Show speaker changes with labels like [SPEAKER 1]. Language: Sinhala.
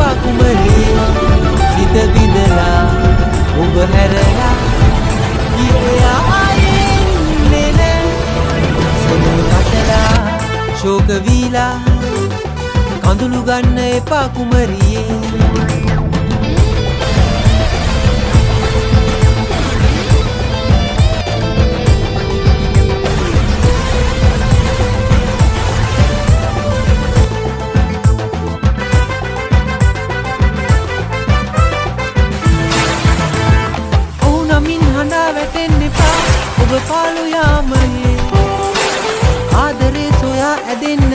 [SPEAKER 1] එපා කුමරියේ සිත බිඳලා ඔබ හැරලා ගියා ආයෙන්නේ නෑ සොඳුරු කටලා ශෝක වීලා කඳුළු ගන්න එපා කුමරියේ වැටෙන්න එපා ඔබ පාළු යාමයේ ආදරේ සොයා ඇදෙන්න